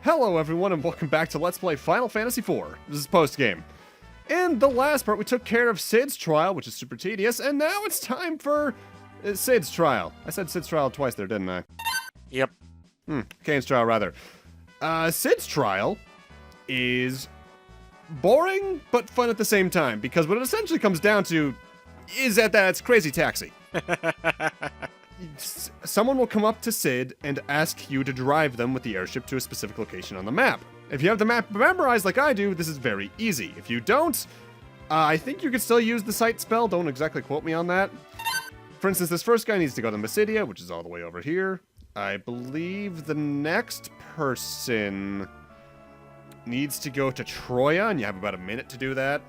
Hello everyone and welcome back to Let's Play Final Fantasy IV. This is Postgame. In the last part we took care of Cid's trial, which is super tedious, and now it's time for Cid's trial. I said Cid's trial twice there, didn't I? Yep. Kane's trial, rather. Cid's trial is boring, but fun at the same time, because what it essentially comes down to is that it's Crazy Taxi. Someone will come up to Cid and ask you to drive them with the airship to a specific location on the map. If you have the map memorized like I do, this is very easy. If you don't, I think you could still use the sight spell. Don't exactly quote me on that. For instance, this first guy needs to go to Mysidia, which is all the way over here. I believe the next person needs to go to Troya, and you have about a minute to do that.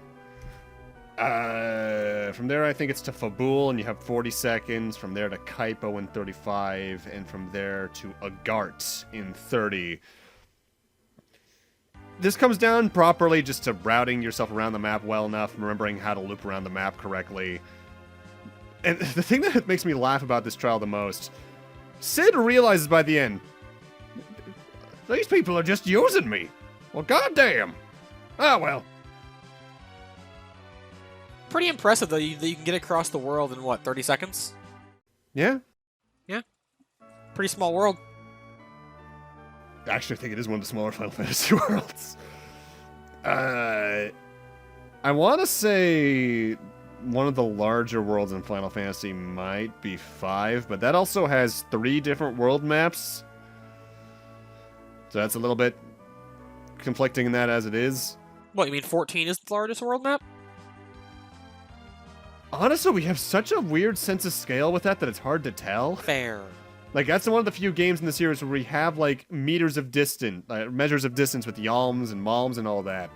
From there, I think it's to Fabul, and you have 40 seconds. From there to Kaipo in 35, and from there to Agart in 30. This comes down properly just to routing yourself around the map well enough, remembering how to loop around the map correctly. And the thing that makes me laugh about this trial the most, Cid realizes by the end, these people are just using me. Well, goddamn. Oh, well. Pretty impressive, though, that you can get across the world in, what, 30 seconds? Yeah? Yeah. Pretty small world. Actually, I think it is one of the smaller Final Fantasy worlds. I want to say one of the larger worlds in Final Fantasy might be 5, but that also has 3 different world maps. So that's a little bit conflicting in that as it is. What, you mean 14 is the largest world map? Honestly, we have such a weird sense of scale with that it's hard to tell. Fair. Like, that's one of the few games in the series where we have, like, meters of distance, measures of distance with yalms and malms and all that.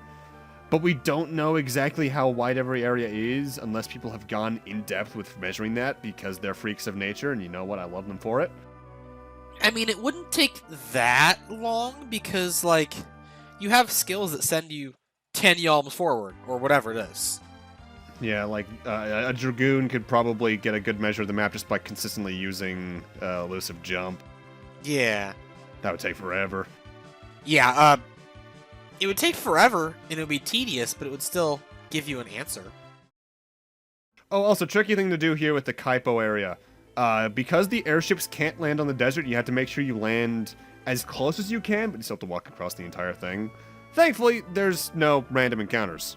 But we don't know exactly how wide every area is unless people have gone in depth with measuring that because they're freaks of nature, and you know what? I love them for it. I mean, it wouldn't take that long because, like, you have skills that send you 10 yalms forward, or whatever it is. Yeah, like, a Dragoon could probably get a good measure of the map just by consistently using elusive jump. Yeah. That would take forever. Yeah, it would take forever, and it would be tedious, but it would still give you an answer. Oh, also, tricky thing to do here with the Kaipo area. Because the airships can't land on the desert, you have to make sure you land as close as you can, but you still have to walk across the entire thing. Thankfully, there's no random encounters.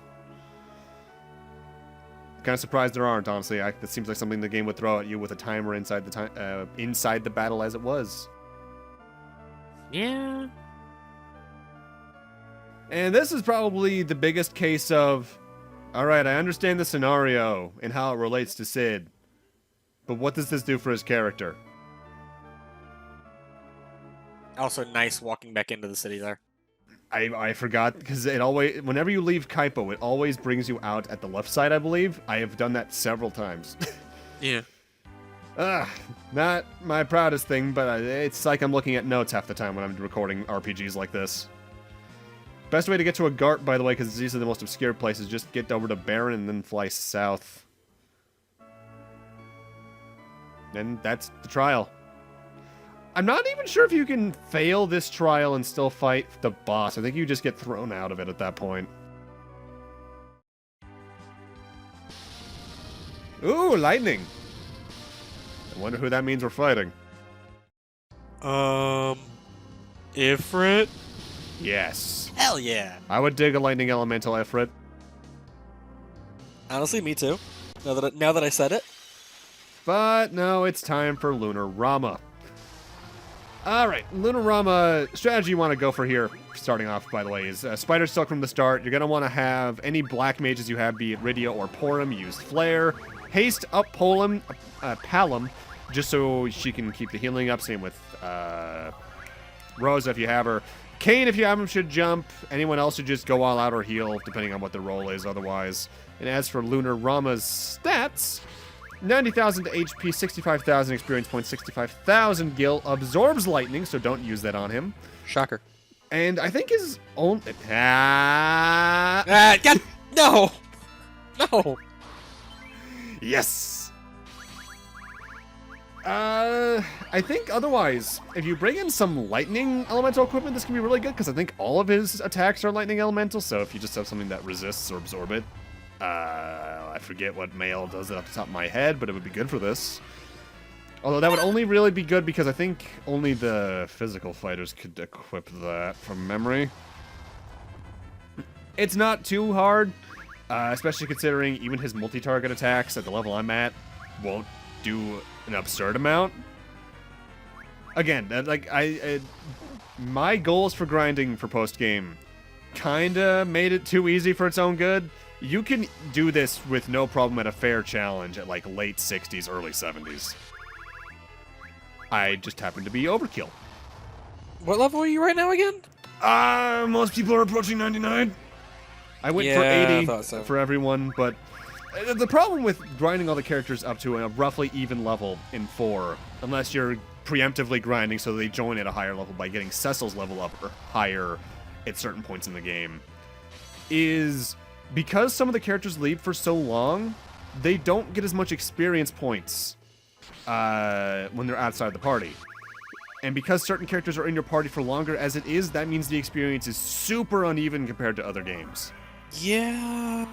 Kind of surprised there aren't, honestly. That seems like something the game would throw at you with a timer inside the battle as it was. Yeah. And this is probably the biggest case of, alright, I understand the scenario and how it relates to Cid, but what does this do for his character? Also nice walking back into the city there. I forgot, because it always, whenever you leave Kaipo, it always brings you out at the left side, I believe. I have done that several times. Yeah. Not my proudest thing, but it's like I'm looking at notes half the time when I'm recording RPGs like this. Best way to get to Agart, by the way, because these are the most obscure places, just get over to Baron and then fly south. And that's the trial. I'm not even sure if you can fail this trial and still fight the boss. I think you just get thrown out of it at that point. Ooh, lightning! I wonder who that means we're fighting. Ifrit? Yes. Hell yeah! I would dig a lightning elemental, Ifrit. Honestly, me too. Now that I said it. But no, it's time for Lunar Ramuh. Alright, Lunarama, strategy you want to go for here, starting off, by the way, is Spider Silk from the start. You're going to want to have any black mages you have, be it Rydia or Porum, use Flare. Haste up Palom, just so she can keep the healing up. Same with Rosa if you have her. Kane, if you have him, should jump. Anyone else should just go all out or heal, depending on what the role is otherwise. And as for Lunarama's stats, 90,000 to HP, 65,000 experience points, 65,000 gil, absorbs lightning, so don't use that on him. Shocker. And I think his own... God, no! No! Yes! I think otherwise, if you bring in some lightning elemental equipment, this can be really good, because I think all of his attacks are lightning elemental, so if you just have something that resists or absorb it, I forget what male does it off the top of my head, but it would be good for this. Although that would only really be good because I think only the physical fighters could equip that from memory. It's not too hard, especially considering even his multi-target attacks at the level I'm at won't do an absurd amount. Again, my goals for grinding for post-game kinda made it too easy for its own good. You can do this with no problem at a fair challenge at like late 60s, early 70s. I just happen to be overkill. What level are you right now again? Most people are approaching 99. I went for 80 for everyone, but the problem with grinding all the characters up to a roughly even level in 4, unless you're preemptively grinding so they join at a higher level by getting Cecil's level up or higher at certain points in the game, is because some of the characters leave for so long, they don't get as much experience points when they're outside the party. And because certain characters are in your party for longer as it is, that means the experience is super uneven compared to other games. Yeah.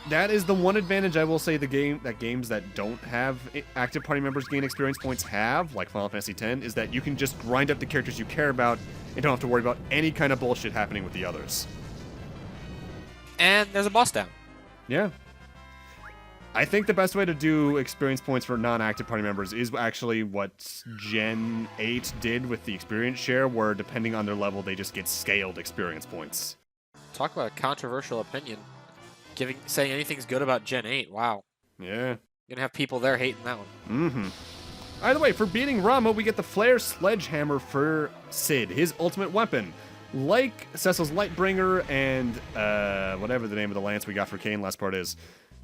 That is the one advantage I will say games that don't have active party members gain experience points have, like Final Fantasy X, is that you can just grind up the characters you care about and don't have to worry about any kind of bullshit happening with the others. And there's a boss down. Yeah. I think the best way to do experience points for non-active party members is actually what Gen 8 did with the experience share, where depending on their level, they just get scaled experience points. Talk about a controversial opinion. Saying anything's good about Gen 8, wow. Yeah. You're gonna have people there hating that one. Mm-hmm. Either way, for beating Ramuh, we get the Flare Sledgehammer for Cid, his ultimate weapon. Like Cecil's Lightbringer and whatever the name of the lance we got for Kain last part is.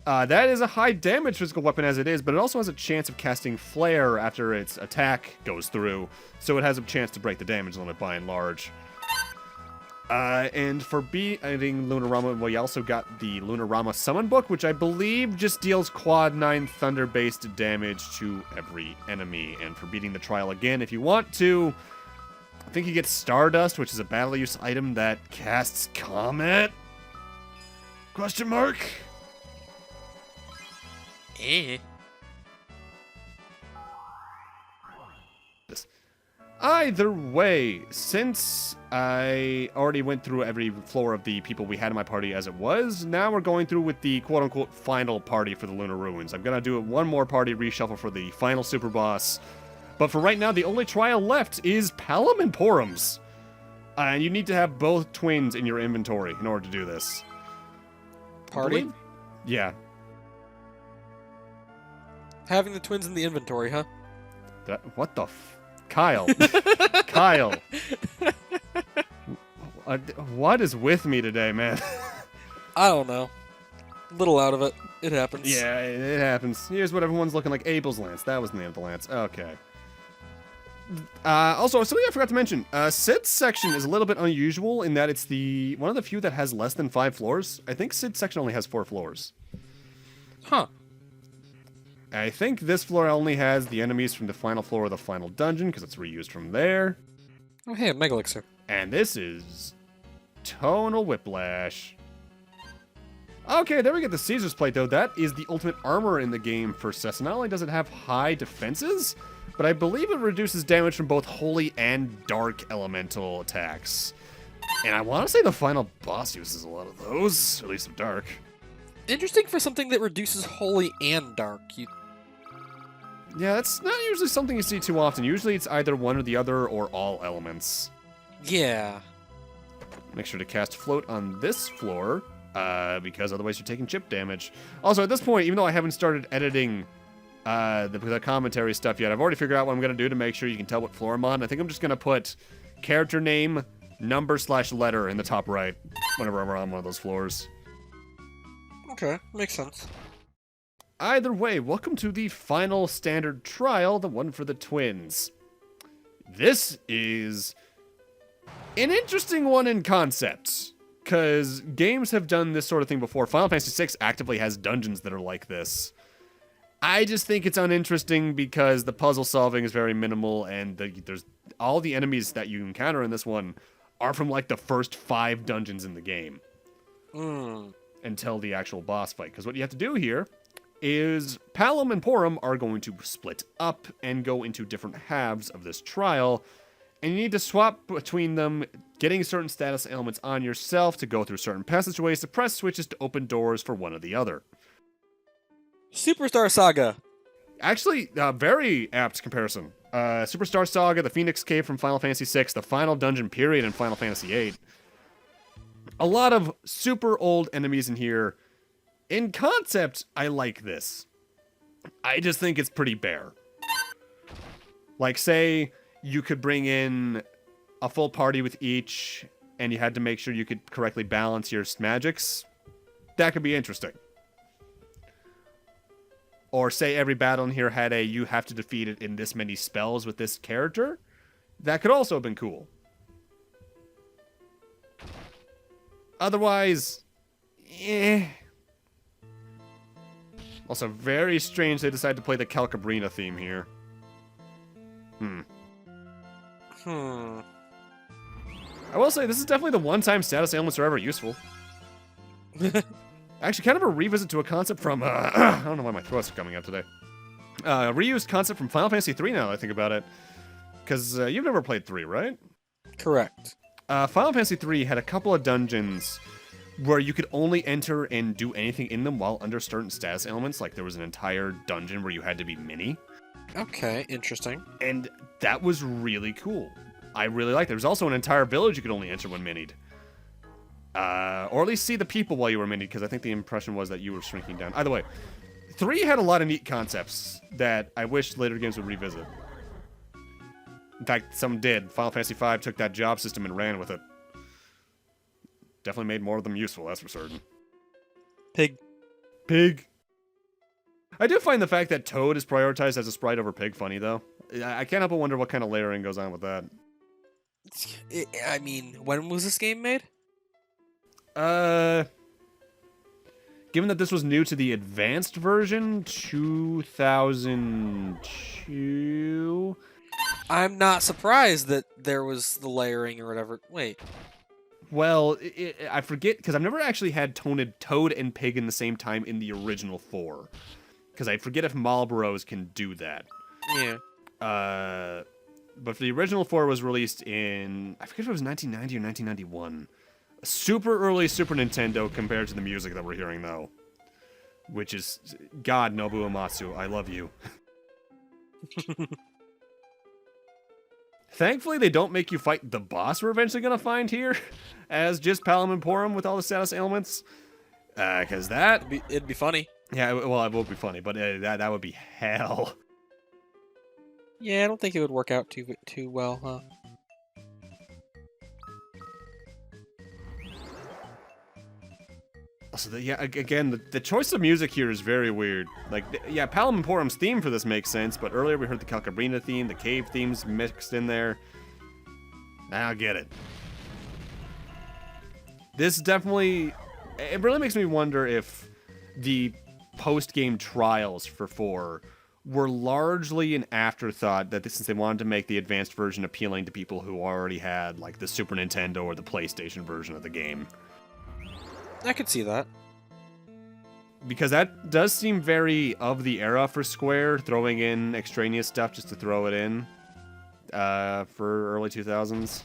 That is a high damage physical weapon as it is, but it also has a chance of casting Flare after its attack goes through, so it has a chance to break the damage limit by and large. And for beating Lunarama, we also got the Lunarama Summon Book, which I believe just deals quad 9 thunder-based damage to every enemy. And for beating the trial again, if you want to, I think you get Stardust, which is a battle use item that casts Comet? Question mark? Either way, since I already went through every floor of the people we had in my party as it was, now we're going through with the quote-unquote final party for the Lunar Ruins. I'm gonna do one more party reshuffle for the final super boss, but for right now, the only trial left is Palom and Porums. And you need to have both twins in your inventory in order to do this. Party? Yeah. Having the twins in the inventory, huh? What the Kyle. Kyle. What is with me today, man? I don't know. A little out of it. It happens. Yeah, it happens. Here's what everyone's looking like. Abel's Lance. That was the name of the Lance. Okay. Also, something I forgot to mention. Sid's section is a little bit unusual in that it's one of the few that has less than 5 floors. I think Sid's section only has 4 floors. Huh. I think this floor only has the enemies from the final floor of the final dungeon, because it's reused from there. Oh, hey, a Mega Elixir. And this is Tonal Whiplash. Okay, there we get the Caesar's Plate, though. That is the ultimate armor in the game for Cecil. Not only does it have high defenses, but I believe it reduces damage from both holy and dark elemental attacks. And I want to say the final boss uses a lot of those, or at least of dark. Interesting for something that reduces holy and dark. Yeah, that's not usually something you see too often. Usually it's either one or the other, or all elements. Yeah. Make sure to cast Float on this floor, because otherwise you're taking chip damage. Also, at this point, even though I haven't started editing the commentary stuff yet, I've already figured out what I'm going to do to make sure you can tell what floor I'm on. I think I'm just going to put character name, number/letter in the top right whenever I'm on one of those floors. Okay, makes sense. Either way, welcome to the final standard trial, the one for the twins. This is an interesting one in concept, because games have done this sort of thing before. Final Fantasy VI actively has dungeons that are like this. I just think it's uninteresting because the puzzle solving is very minimal, and there's all the enemies that you encounter in this one are from like the first 5 dungeons in the game until the actual boss fight. Because what you have to do here is Palom and Porum are going to split up and go into different halves of this trial, and you need to swap between them, getting certain status elements on yourself to go through certain passageways to press switches to open doors for one or the other. Superstar Saga. Actually, very apt comparison. Superstar Saga, the Phoenix Cave from Final Fantasy VI, the final dungeon period in Final Fantasy VIII. A lot of super old enemies in here. In concept, I like this. I just think it's pretty bare. Like, say, you could bring in a full party with each, and you had to make sure you could correctly balance your magics. That could be interesting. Or say every battle in here had you have to defeat it in this many spells with this character. That could also have been cool. Otherwise, Also, very strange they decided to play the Calcabrina theme here. I will say, this is definitely the one-time status ailments are ever useful. Actually, kind of a revisit to a concept from, I don't know why my throat's coming out today. Reused concept from Final Fantasy 3 now that I think about it. Because you've never played 3, right? Correct. Final Fantasy 3 had a couple of dungeons where you could only enter and do anything in them while under certain status elements. Like, there was an entire dungeon where you had to be mini. Okay, interesting. And that was really cool. I really liked it. There was also an entire village you could only enter when minied. Or at least see the people while you were minied, because I think the impression was that you were shrinking down. Either way, 3 had a lot of neat concepts that I wish later games would revisit. In fact, some did. Final Fantasy V took that job system and ran with it. Definitely made more of them useful, that's for certain. Pig. I do find the fact that Toad is prioritized as a sprite over Pig funny, though. I can't help but wonder what kind of layering goes on with that. I mean, when was this game made? Given that this was new to the advanced version, 2002? I'm not surprised that there was the layering or whatever. Wait. Well, I forget, because I've never actually had Toad and Pig in the same time in the original 4. Because I forget if Marlboros can do that. Yeah. But the original 4 was released in, I forget if it was 1990 or 1991. Super early Super Nintendo compared to the music that we're hearing, though. Which is, God, Nobuo Uematsu, I love you. Thankfully, they don't make you fight the boss we're eventually going to find here, as just Palom and Porum with all the status ailments. Because that... It'd be funny. Yeah, well, it will be funny, but that would be hell. Yeah, I don't think it would work out too well, huh? So, again, the choice of music here is very weird. Like, yeah, Palom and Porum's theme for this makes sense, but earlier we heard the Calcabrina theme, the cave themes mixed in there. Now I get it. This definitely... It really makes me wonder if the post-game trials for 4 were largely an afterthought, that since they wanted to make the advanced version appealing to people who already had, like, the Super Nintendo or the PlayStation version of the game. I could see that. Because that does seem very of the era for Square, throwing in extraneous stuff just to throw it in for early 2000s.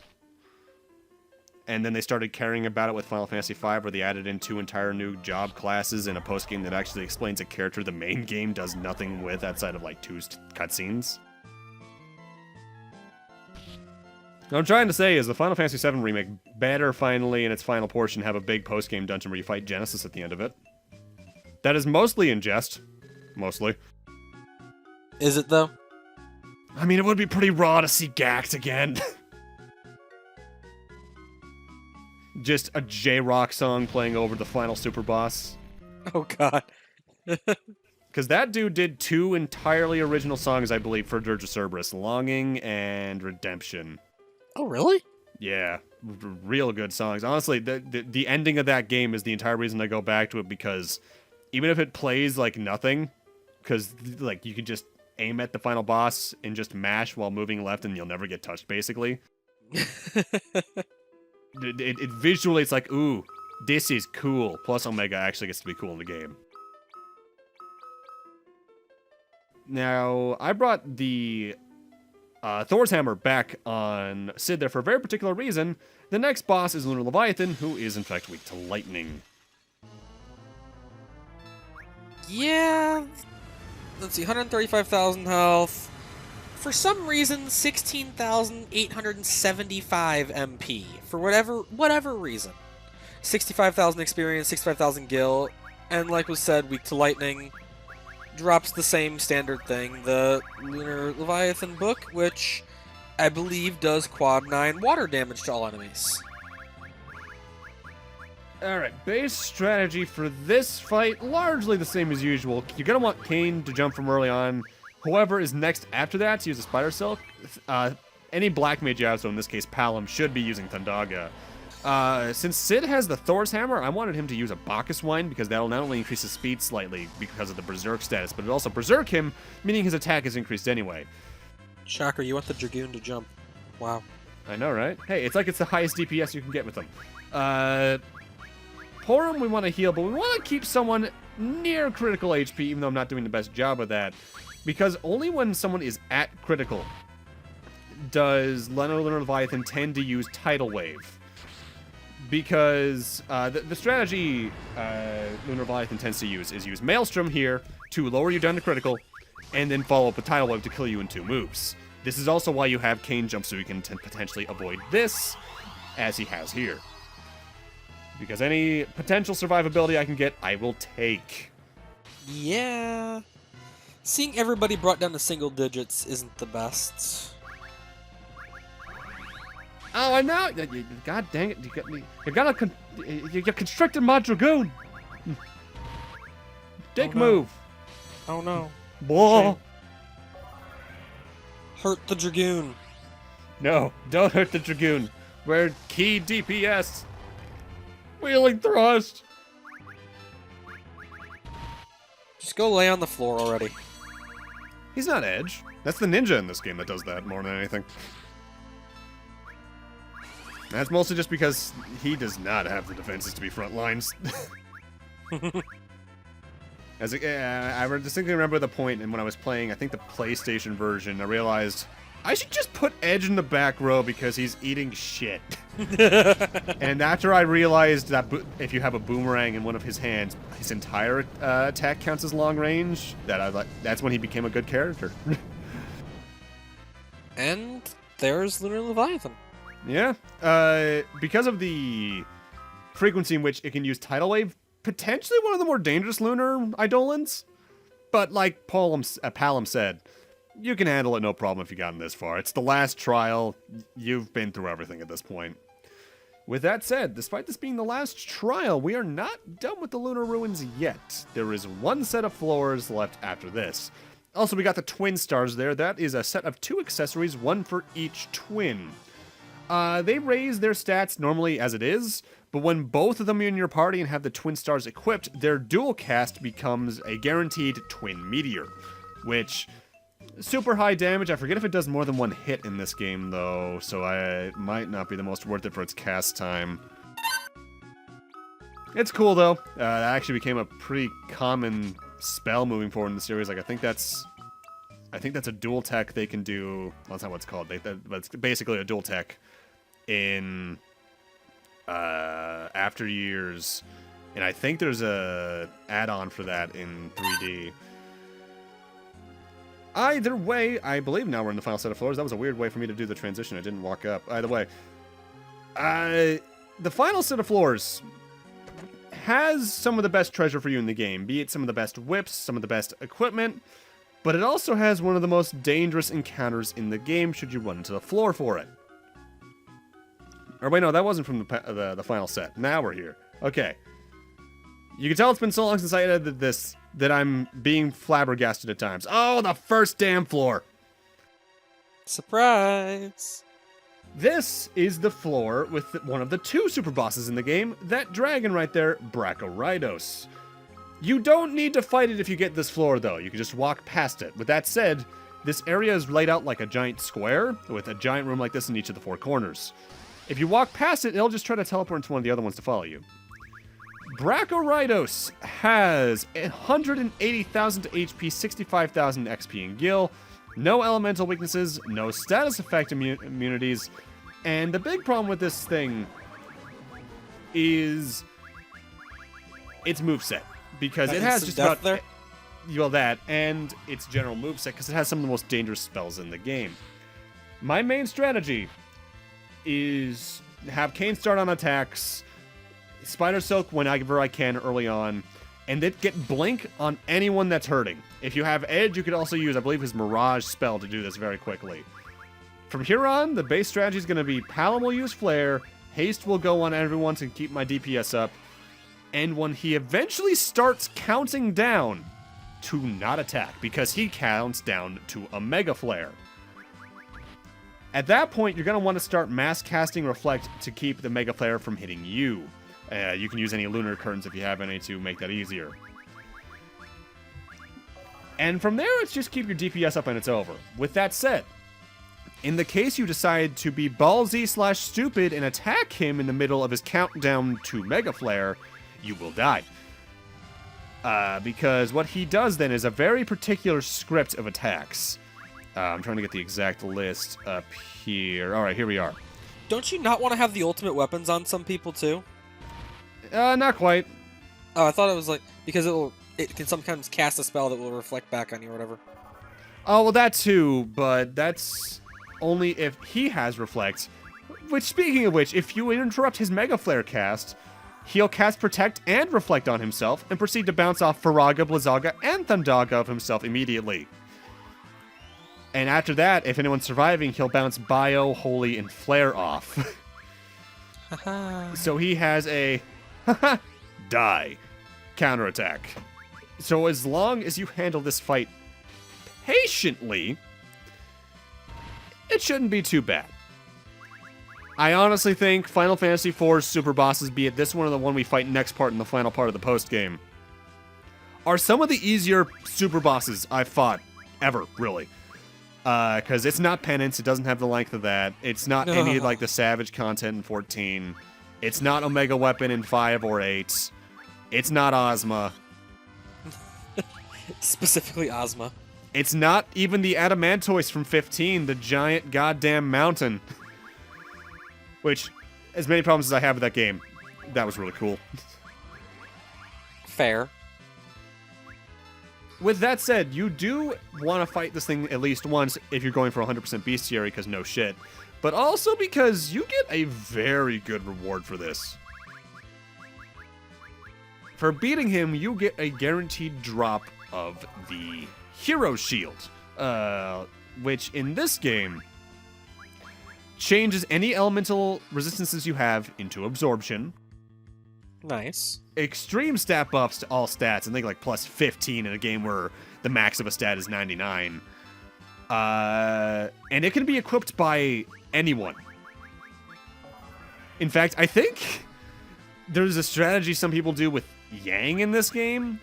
And then they started caring about it with Final Fantasy V, where they added in 2 entire new job classes in a post-game that actually explains a character the main game does nothing with outside of, like, 2 cutscenes. What I'm trying to say is the Final Fantasy VII Remake better finally, in its final portion, have a big post-game dungeon where you fight Genesis at the end of it. That is mostly in jest. Mostly. Is it, though? I mean, it would be pretty raw to see Gact again. Just a J-Rock song playing over the final super boss. Oh, God. Because that dude did 2 entirely original songs, I believe, for Dirge of Cerberus. Longing and Redemption. Oh, really? Yeah, real good songs. Honestly, the ending of that game is the entire reason I go back to it, because even if it plays like nothing, because like you can just aim at the final boss and just mash while moving left, and you'll never get touched. Basically, it visually it's like, ooh, this is cool. Plus, Omega actually gets to be cool in the game. Now, I brought the Thor's Hammer back on Sid there for a very particular reason. The next boss is Lunar Leviathan, who is in fact weak to lightning. Yeah. Let's see, 135,000 health. For some reason, 16,875 MP. For whatever reason. 65,000 experience, 65,000 gil, and like was said, weak to lightning. Drops the same standard thing, the Lunar Leviathan book, which I believe does quad 9 water damage to all enemies. Alright, base strategy for this fight, largely the same as usual. You're going to want Kane to jump from early on. Whoever is next after that to use a Spider Silk, any Black Mage you have, so in this case Palom, should be using Thundaga. Since Sid has the Thor's Hammer, I wanted him to use a Bacchus Wine because that'll not only increase his speed slightly because of the Berserk status, but it'll also Berserk him, meaning his attack is increased anyway. Shocker, you want the Dragoon to jump. Wow. I know, right? Hey, it's like it's the highest DPS you can get with them. Porum we want to heal, but we want to keep someone near critical HP, even though I'm not doing the best job of that. Because only when someone is at critical does Lunar Leviathan tend to use Tidal Wave. Because the strategy Lunar Leviathan tends to use is use Maelstrom here to lower you down to critical, and then follow up with Tidal Wave to kill you in 2 moves. This is also why you have Kane jump, so you can potentially avoid this, as he has here. Because any potential survivability I can get, I will take. Yeah. Seeing everybody brought down to single digits isn't the best. Oh, I know. God dang it! You constricted my Dragoon. Dick move. Oh no. Whoa. Hurt the Dragoon. No, don't hurt the Dragoon. We're key DPS. Wheeling thrust. Just go lay on the floor already. He's not Edge. That's the ninja in this game that does that more than anything. That's mostly just because he does not have the defenses to be front lines. I distinctly remember the point, and when I was playing, I think the PlayStation version, I realized I should just put Edge in the back row because he's eating shit. And after I realized that if you have a boomerang in one of his hands, his entire attack counts as long range, that's when he became a good character. And there's Lunar Leviathan. Yeah, because of the frequency in which it can use Tidal Wave, potentially one of the more dangerous Lunar Eidolons. But like Palom said, you can handle it no problem if you've gotten this far. It's the last trial. You've been through everything at this point. With that said, despite this being the last trial, we are not done with the Lunar Ruins yet. There is one set of floors left after this. Also, we got the Twin Stars there. That is a set of 2 accessories, one for each twin. They raise their stats normally as it is, but when both of them are in your party and have the Twin Stars equipped, their dual cast becomes a guaranteed Twin Meteor, which, super high damage. I forget if it does more than 1 hit in this game, though, so it might not be the most worth it for its cast time. It's cool, though. It actually became a pretty common spell moving forward in the series. Like, I think that's a dual tech they can do. Well, that's not what it's called. But it's basically a dual tech in After Years, and I think there's a add-on for that in 3D. Either way, I believe now we're in the final set of floors. That was a weird way for me to do the transition. I didn't walk up. Either way, the final set of floors has some of the best treasure for you in the game, be it some of the best whips, some of the best equipment, but it also has one of the most dangerous encounters in the game should you run into the floor for it. Or wait, no, that wasn't from the final set. Now we're here. Okay. You can tell it's been so long since I edited this that I'm being flabbergasted at times. Oh, the first damn floor! Surprise! This is the floor with one of the 2 super bosses in the game, that dragon right there, Brachioraidos. You don't need to fight it if you get this floor, though. You can just walk past it. With that said, this area is laid out like a giant square, with a giant room like this in each of the 4 corners. If you walk past it, it'll just try to teleport into one of the other ones to follow you. Brachioraidos has 180,000 HP, 65,000 XP and gil, no elemental weaknesses, no status effect immunities, and the big problem with this thing is its moveset. Because it has just about there? Well, that and its general moveset, because it has some of the most dangerous spells in the game. My main strategy is have Kane start on attacks, Spider Silk whenever I can early on, and then get Blink on anyone that's hurting. If you have Edge, you could also use, I believe, his Mirage spell to do this very quickly. From here on, the base strategy is going to be Palom will use Flare, Haste will go on everyone to keep my DPS up, and when he eventually starts counting down to not attack, because he counts down to a Mega Flare. At that point, you're going to want to start mass casting Reflect to keep the Mega Flare from hitting you. You can use any Lunar Curtains if you have any to make that easier. And from there, it's just keep your DPS up and it's over. With that said, in the case you decide to be ballsy/stupid and attack him in the middle of his countdown to Mega Flare, you will die. Because what he does then is a very particular script of attacks. I'm trying to get the exact list up here. Alright, here we are. Don't you not want to have the ultimate weapons on some people too? Not quite. Oh, I thought it was like, because it can sometimes cast a spell that will reflect back on you or whatever. Oh, well, that too, but that's only if he has Reflect. Which, speaking of which, if you interrupt his Mega Flare cast, he'll cast Protect and Reflect on himself, and proceed to bounce off Faraga, Blizzaga, and Thundaga of himself immediately. And after that, if anyone's surviving, he'll bounce Bio, Holy, and Flare off. So he has a die counterattack. So as long as you handle this fight patiently, it shouldn't be too bad. I honestly think Final Fantasy IV's super bosses, be it this one or the one we fight next part in the final part of the postgame, are some of the easier super bosses I've fought ever, really. Because it's not Penance, it doesn't have the length of that. It's not any like the Savage content in 14. It's not Omega Weapon in 5 or 8. It's not Ozma. Specifically Ozma. It's not even the Adamantoise from 15, the giant goddamn mountain. Which, as many problems as I have with that game, that was really cool. Fair. With that said, you do want to fight this thing at least once if you're going for 100% bestiary, because no shit. But also because you get a very good reward for this. For beating him, you get a guaranteed drop of the Hero Shield, which in this game changes any elemental resistances you have into absorption. Nice. Extreme stat buffs to all stats, and think like plus 15 in a game where the max of a stat is 99. And it can be equipped by anyone. In fact, I think there's a strategy some people do with Yang in this game,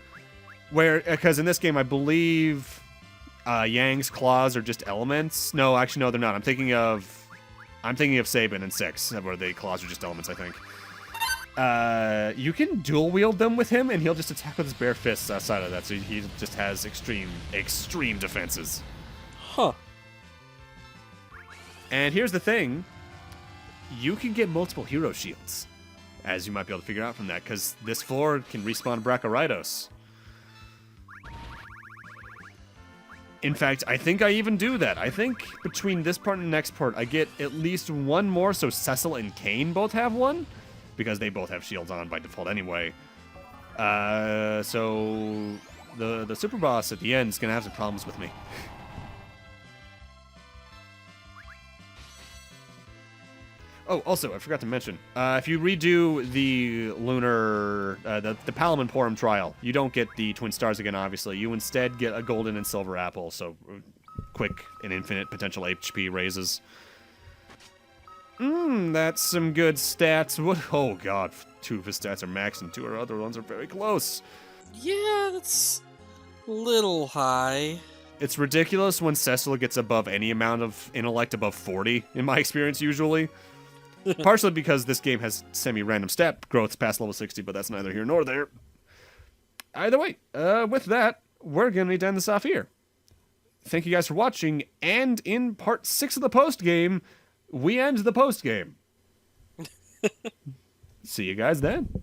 where, because in this game I believe Yang's claws are just elements. No, actually no, they're not. I'm thinking of Sabin in 6, where the claws are just elements, I think. You can dual wield them with him, and he'll just attack with his bare fists outside of that, so he just has extreme defenses. Huh. And here's the thing. You can get multiple hero shields, as you might be able to figure out from that, because this floor can respawn Brachioraidos. In fact, I think I even do that. I think between this part and the next part, I get at least one more, so Cecil and Kane both have one, because they both have shields on by default anyway. So the super boss at the end is going to have some problems with me. Oh, also, I forgot to mention, if you redo the Lunar, the Palom Emporium trial, you don't get the Twin Stars again, obviously. You instead get a Golden and Silver Apple, so quick and infinite potential HP raises. That's some good stats. What? Oh god, 2 of his stats are max and 2 of our other ones are very close. Yeah, that's a little high. It's ridiculous when Cecil gets above any amount of intellect above 40, in my experience, usually. Partially because this game has semi-random stat growths past level 60, but that's neither here nor there. Either way, with that, we're going to need to end this off here. Thank you guys for watching, and in part 6 of the postgame, we end the postgame. See you guys then.